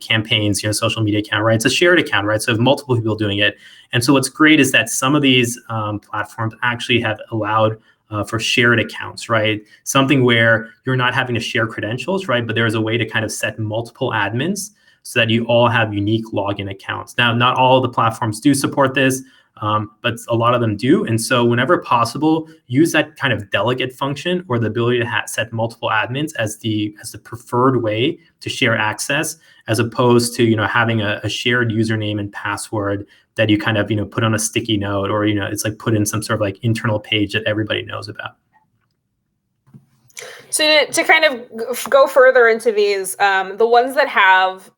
campaign's, social media account, right? It's a shared account, right? So if multiple people doing it. And so what's great is that some of these platforms actually have allowed for shared accounts, right? Something where you're not having to share credentials, right? But there's a way to kind of set multiple admins so that you all have unique login accounts. Now, not all of the platforms do support this, but a lot of them do. And so whenever possible, use that kind of delegate function or the ability to set multiple admins as the preferred way to share access, as opposed to, having a shared username and password that you kind of, put on a sticky note or, it's like put in some sort of like internal page that everybody knows about. So to kind of go further into these, the ones that have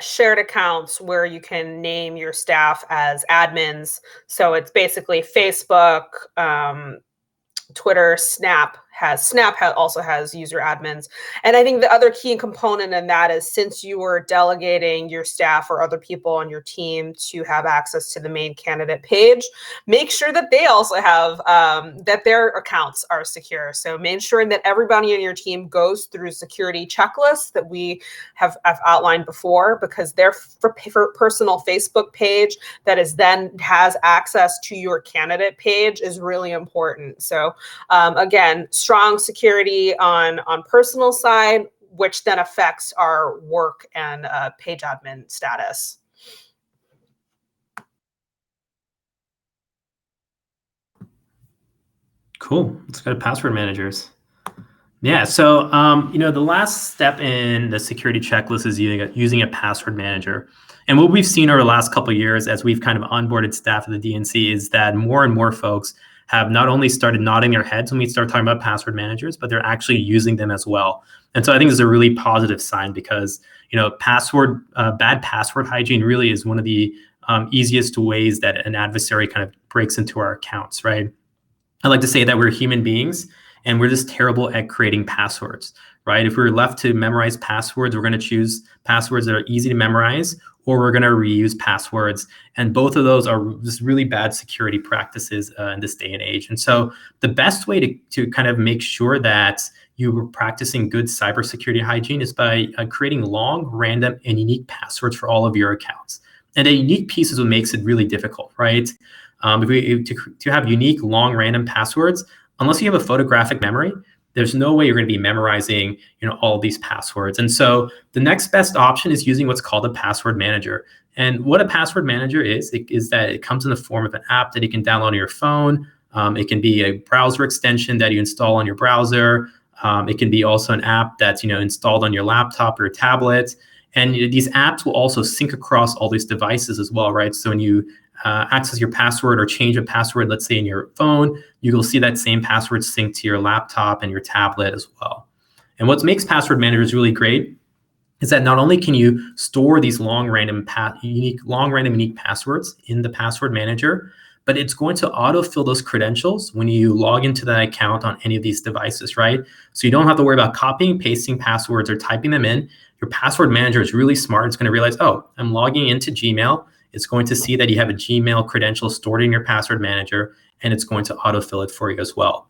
shared accounts where you can name your staff as admins. So it's basically Facebook, Twitter, Snap also has user admins. And I think the other key component in that is, since you are delegating your staff or other people on your team to have access to the main candidate page, make sure that they also have that their accounts are secure. So make sure that everybody in your team goes through security checklists that we have outlined before, because their personal Facebook page that is then has access to your candidate page is really important. So again, strong security on personal side, which then affects our work and page admin status. Cool. Let's go to password managers. Yeah. So, the last step in the security checklist is using a password manager. And what we've seen over the last couple of years as we've kind of onboarded staff at the DNC is that more and more folks have not only started nodding their heads when we start talking about password managers, but they're actually using them as well. And so I think it's a really positive sign, because, bad password hygiene really is one of the easiest ways that an adversary kind of breaks into our accounts, right? I like to say that we're human beings and we're just terrible at creating passwords, right? If we're left to memorize passwords, we're going to choose passwords that are easy to memorize, or we're going to reuse passwords. And both of those are just really bad security practices in this day and age. And so the best way to kind of make sure that you are practicing good cybersecurity hygiene is by creating long, random, and unique passwords for all of your accounts. And a unique piece is what makes it really difficult, right? To have unique, long, random passwords, unless you have a photographic memory, there's no way you're going to be memorizing, all these passwords. And so the next best option is using what's called a password manager. And what a password manager is that it comes in the form of an app that you can download on your phone. It can be a browser extension that you install on your browser. It can be also an app that's, installed on your laptop or your tablet. And these apps will also sync across all these devices as well, right? So when you access your password or change a password, let's say in your phone, you will see that same password synced to your laptop and your tablet as well. And what makes password managers really great is that not only can you store these long random unique passwords in the password manager, but it's going to autofill those credentials when you log into that account on any of these devices, right? So you don't have to worry about copying, pasting passwords, or typing them in. Your password manager is really smart. It's going to realize, oh, I'm logging into Gmail. It's going to see that you have a Gmail credential stored in your password manager, and it's going to autofill it for you as well.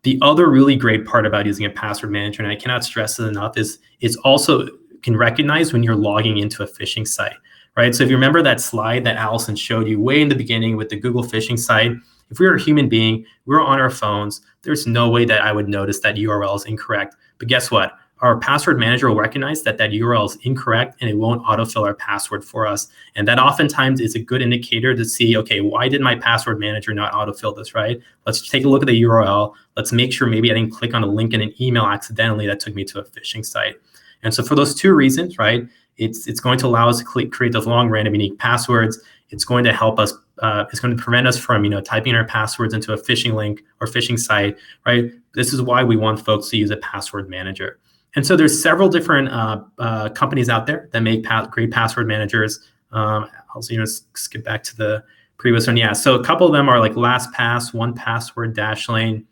The other really great part about using a password manager, and I cannot stress it enough, is it's also can recognize when you're logging into a phishing site, right? So if you remember that slide that Allison showed you way in the beginning with the Google phishing site, if we were a human being, we were on our phones, there's no way that I would notice that URL is incorrect. But guess what? Our password manager will recognize that that URL is incorrect, and it won't autofill our password for us. And that oftentimes is a good indicator to see, okay, why did my password manager not autofill this, right? Let's take a look at the URL. Let's make sure maybe I didn't click on a link in an email accidentally that took me to a phishing site. And so for those two reasons, right, it's going to allow us to create those long random unique passwords. It's going to help us, it's going to prevent us from, typing our passwords into a phishing link or phishing site, right? This is why we want folks to use a password manager. And so there's several different companies out there that make great password managers. I'll skip back to the previous one. Yeah, so a couple of them are like LastPass, 1Password, Dashlane.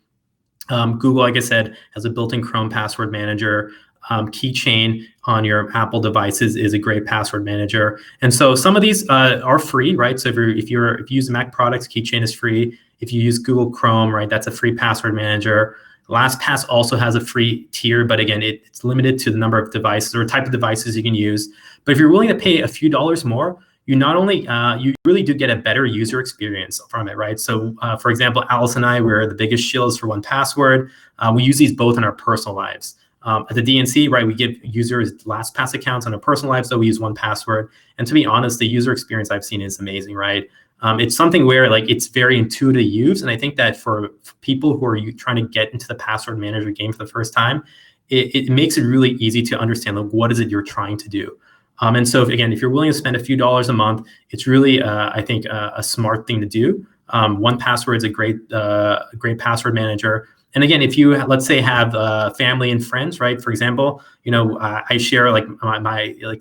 Google, like I said, has a built-in Chrome password manager. Keychain on your Apple devices is a great password manager. And so some of these are free, right? So if you use Mac products, Keychain is free. If you use Google Chrome, right, that's a free password manager. LastPass also has a free tier, but again, it's limited to the number of devices or type of devices you can use. But if you're willing to pay a few dollars more, you not only, you really do get a better user experience from it, right? So for example, Alice and I, we're the biggest shills for 1Password. We use these both in our personal lives. At the DNC, right, we give users LastPass accounts on a personal life, so we use 1Password. And to be honest, the user experience I've seen is amazing, right? It's something where like it's very intuitive to use, and I think that for people who are trying to get into the password manager game for the first time, it makes it really easy to understand like what is it you're trying to do. And so if you're willing to spend a few dollars a month, it's really I think a smart thing to do. 1Password is a great password manager. And again, if you, let's say, have family and friends, right? For example, I share like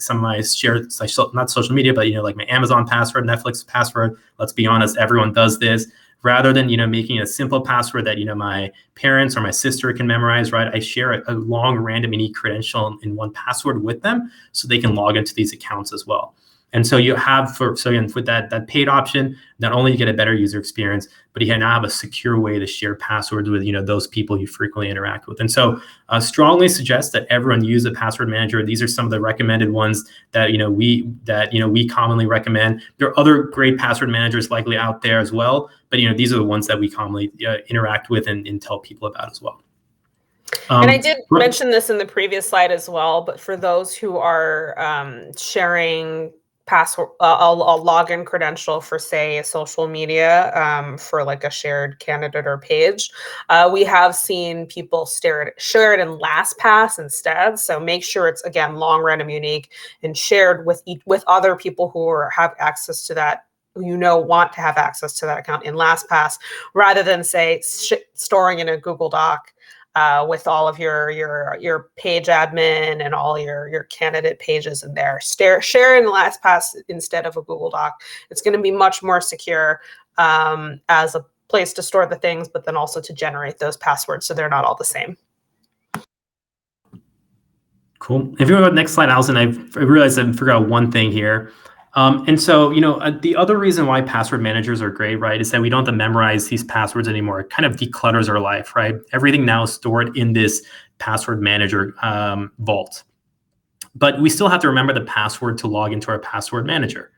some of my shared, not social media, but like my Amazon password, Netflix password. Let's be honest, everyone does this. Rather than making a simple password that my parents or my sister can memorize, right? I share a long random unique credential in 1Password with them, so they can log into these accounts as well. And so you have with that paid option, not only you get a better user experience, but you now have a secure way to share passwords with those people you frequently interact with. And so I strongly suggest that everyone use a password manager. These are some of the recommended ones that we commonly recommend. There are other great password managers likely out there as well, but these are the ones that we commonly interact with and tell people about as well. And I did mention this in the previous slide as well, but for those who are sharing password, a login credential for, say, social media for like a shared candidate or page, we have seen people share it in LastPass instead. So make sure it's, again, long, random, unique, and shared with other people who have access to that, want to have access to that account in LastPass, rather than, say, storing in a Google Doc with all of your page admin and all your candidate pages in there. Share in LastPass instead of a Google Doc. It's going to be much more secure as a place to store the things, but then also to generate those passwords so they're not all the same. Cool. If you go to the next slide, Allison, I realized I forgot one thing here. And so, the other reason why password managers are great, right, is that we don't have to memorize these passwords anymore. It kind of declutters our life, right? Everything now is stored in this password manager vault. But we still have to remember the password to log into our password manager.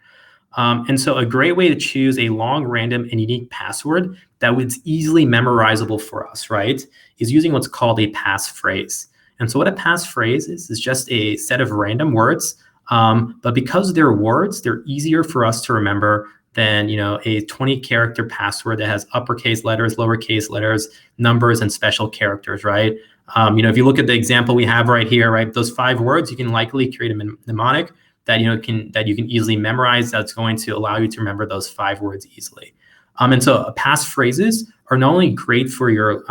And so a great way to choose a long, random, and unique password that was easily memorizable for us, right, is using what's called a passphrase. And so what a passphrase is just a set of random words. But because they're words, they're easier for us to remember than a 20-character password that has uppercase letters, lowercase letters, numbers, and special characters, right? If you look at the example we have right here, right, those 5 words, you can likely create a mnemonic that you can easily memorize. That's going to allow you to remember those 5 words easily. And so passphrases are not only great for your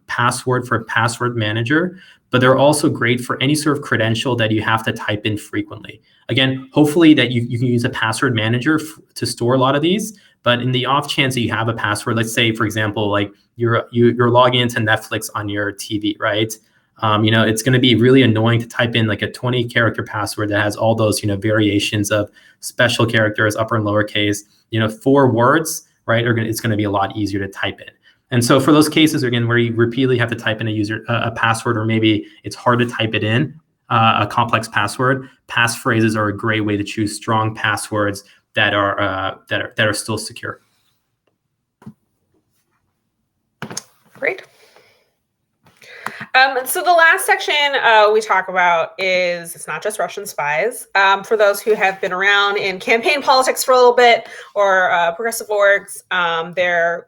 password for a password manager, but they're also great for any sort of credential that you have to type in frequently. Again, hopefully that you can use a password manager to store a lot of these, but in the off chance that you have a password, let's say, for example, like you're logging into Netflix on your TV, right? It's going to be really annoying to type in like a 20-character password that has all those, variations of special characters, upper and lowercase, 4 words, right? It's going to be a lot easier to type in. And so for those cases, again, where you repeatedly have to type in a password, or maybe it's hard to type it in, a complex password, passphrases are a great way to choose strong passwords that are still secure. Great. So the last section we talk about is, it's not just Russian spies. For those who have been around in campaign politics for a little bit, or progressive orgs, there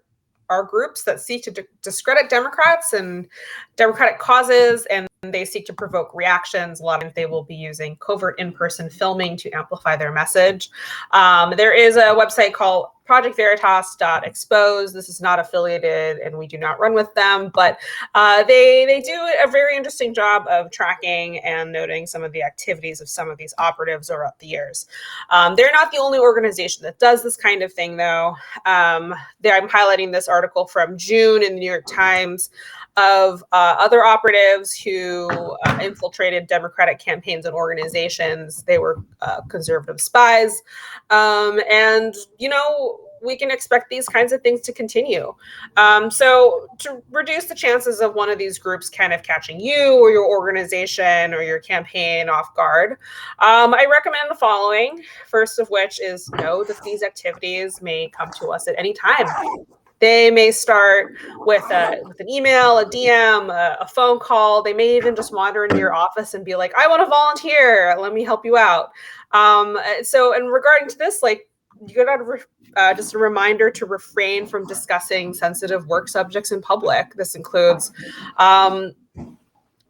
are groups that seek to discredit Democrats and Democratic causes, and they seek to provoke reactions. A lot of times they will be using covert in-person filming to amplify their message. There is a website called projectveritas.expose. This is not affiliated, and we do not run with them, but they do a very interesting job of tracking and noting some of the activities of some of these operatives throughout the years. They're not the only organization that does this kind of thing, though. I'm highlighting this article from June in the New York Times of other operatives who infiltrated Democratic campaigns and organizations. They were conservative spies. And, we can expect these kinds of things to continue. So to reduce the chances of one of these groups kind of catching you or your organization or your campaign off guard, I recommend the following. First of which is, know that these activities may come to us at any time. They may start with an email, a DM, a phone call. They may even just wander into your office and be like, I want to volunteer. Let me help you out. So in regarding to this, you got just a reminder to refrain from discussing sensitive work subjects in public. This includes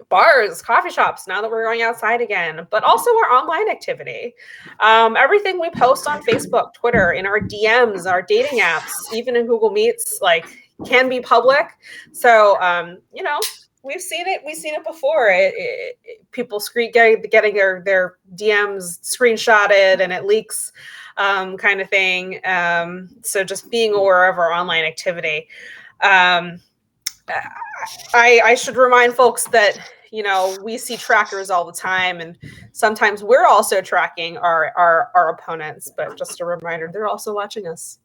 bars, coffee shops, now that we're going outside again, but also our online activity. Everything we post on Facebook, Twitter, in our DMs, our dating apps, even in Google Meets, can be public. So, we've seen it. We've seen it before. People getting their DMs screenshotted and it leaks, kind of thing. So just being aware of our online activity. I should remind folks that, we see trackers all the time, and sometimes we're also tracking our opponents, but just a reminder, they're also watching us.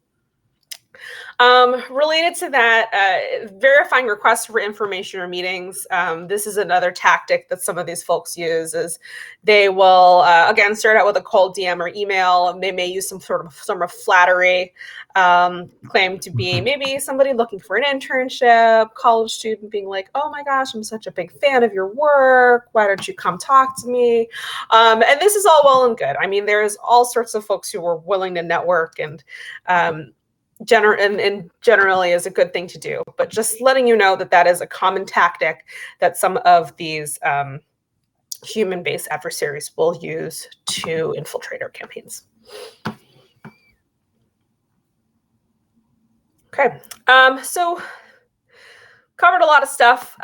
Related to that, verifying requests for information or meetings. This is another tactic that some of these folks use. Is they will again start out with a cold DM or email. They may use some sort of flattery, claim to be maybe somebody looking for an internship, college student being like, "Oh my gosh, I'm such a big fan of your work. Why don't you come talk to me?" And this is all well and good. I mean, there's all sorts of folks who are willing to network and generally is a good thing to do, but just letting you know that is a common tactic that some of these human-based adversaries will use to infiltrate our campaigns. Okay, so covered a lot of stuff.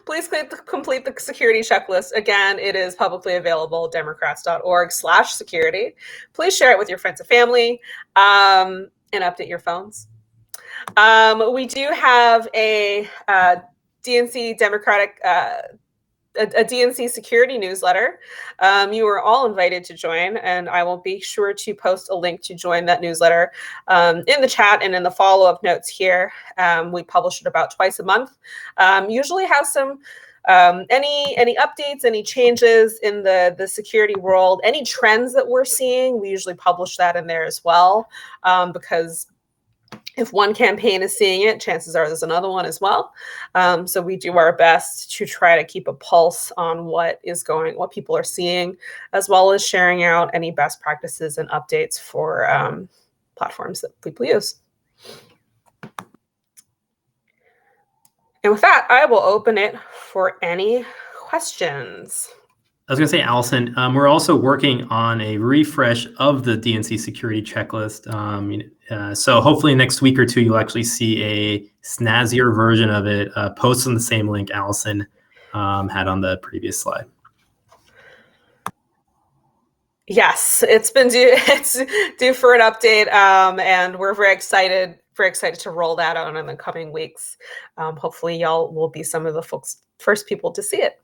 Please complete the security checklist. Again, it is publicly available, democrats.org/security. Please share it with your friends and family, and update your phones. We do have a DNC a DNC security newsletter. You are all invited to join, and I will be sure to post a link to join that newsletter in the chat and in the follow-up notes here. We publish it about twice a month. Usually has some any updates, any changes in the security world, any trends that we're seeing. We usually publish that in there as well, because if one campaign is seeing it, chances are there's another one as well. So we do our best to try to keep a pulse on what people are seeing, as well as sharing out any best practices and updates for platforms that people use. And with that, I will open it for any questions. I was going to say, Allison, we're also working on a refresh of the DNC security checklist. So hopefully next week or two, you'll actually see a snazzier version of it posted on the same link, Allison. had on the previous slide. Yes, it's due for an update, and we're very excited to roll that out in the coming weeks. Hopefully y'all will be some of the first people to see it.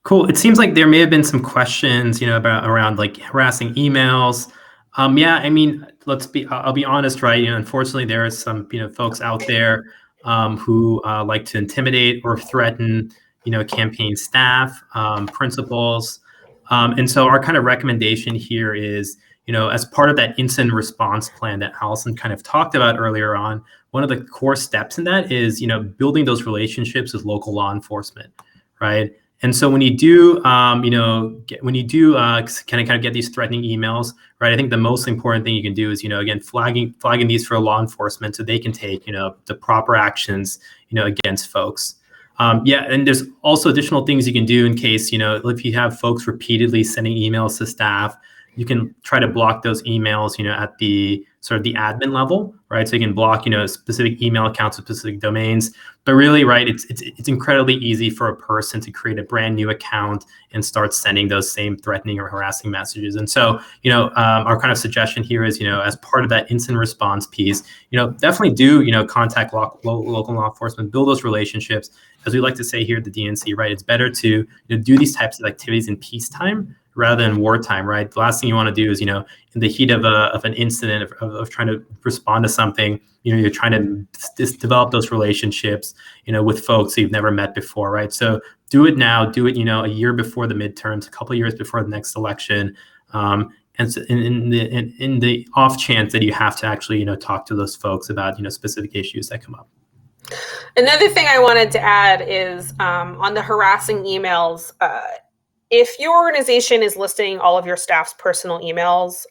Cool. It seems like there may have been some questions, around like harassing emails. Yeah, I mean, I'll be honest, right? Unfortunately, there are some, folks out there who like to intimidate or threaten, campaign staff, principals. And so our kind of recommendation here is, as part of that incident response plan that Allison kind of talked about earlier on, one of the core steps in that is, building those relationships with local law enforcement, right? And so when you do, kind of get these threatening emails, right? I think the most important thing you can do is, again, flagging these for law enforcement so they can take, the proper actions, against folks. Yeah, and there's also additional things you can do in case, if you have folks repeatedly sending emails to staff, you can try to block those emails, at the sort of the admin level, right? So you can block, specific email accounts with specific domains. But really, right, it's incredibly easy for a person to create a brand new account and start sending those same threatening or harassing messages. And so, our kind of suggestion here is, as part of that incident response piece, definitely do, contact local law enforcement, build those relationships. As we like to say here at the DNC, right, it's better to do these types of activities in peacetime rather than wartime, right? The last thing you want to do is, in the heat of an incident of trying to respond to something, you're trying to just develop those relationships, with folks you've never met before, right? So do it now, do it, a year before the midterms, a couple of years before the next election. And so in the off chance that you have to actually, talk to those folks about, specific issues that come up. Another thing I wanted to add is on the harassing emails, if your organization is listing all of your staff's personal emails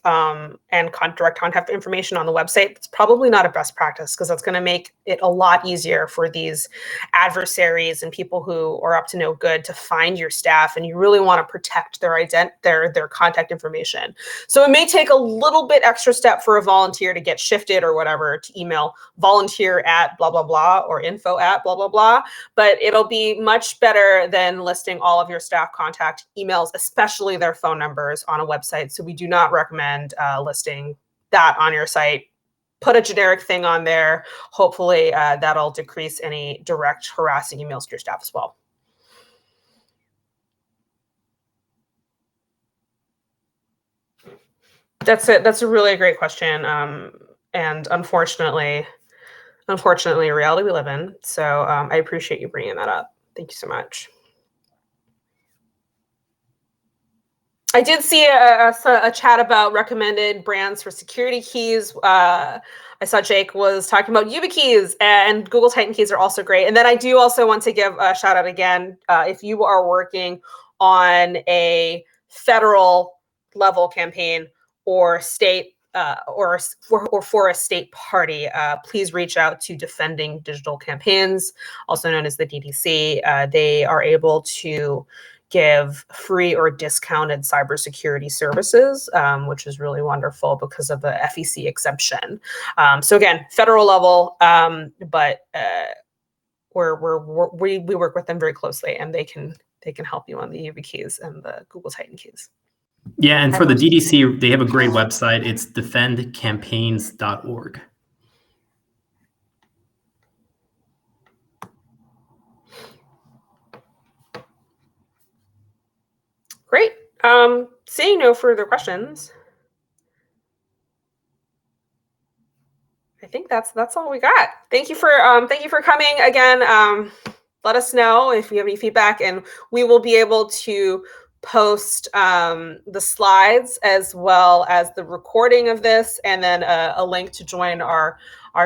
and direct contact information on the website, it's probably not a best practice because that's going to make it a lot easier for these adversaries and people who are up to no good to find your staff, and you really want to protect their contact information. So it may take a little bit extra step for a volunteer to get shifted or whatever to email volunteer at blah, blah, blah, or info at blah, blah, blah, but it'll be much better than listing all of your staff contact emails, especially their phone numbers, on a website. So we do not recommend listing that on your site. Put a generic thing on there. Hopefully that'll decrease any direct harassing emails to your staff as well. That's it. That's a really great question. And unfortunately, a reality we live in. So I appreciate you bringing that up. Thank you so much. I did see a chat about recommended brands for security keys. I saw Jake was talking about YubiKeys, and Google Titan keys are also great. And then I do also want to give a shout out again, if you are working on a federal level campaign or state or for a state party, please reach out to Defending Digital Campaigns, also known as the DDC. They are able to give free or discounted cybersecurity services, which is really wonderful because of the FEC exemption. So again, federal level, but we work with them very closely, and they can help you on the YubiKeys and the Google Titan keys. Yeah, and for the DDC, they have a great website. It's defendcampaigns.org. Great. Seeing no further questions, I think that's all we got. Thank you for coming again. Let us know if you have any feedback, and we will be able to post the slides as well as the recording of this, and then a link to join our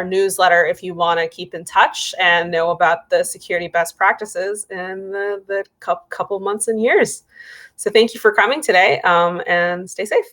newsletter if you want to keep in touch and know about the security best practices in the couple months and years. So thank you for coming today, and stay safe.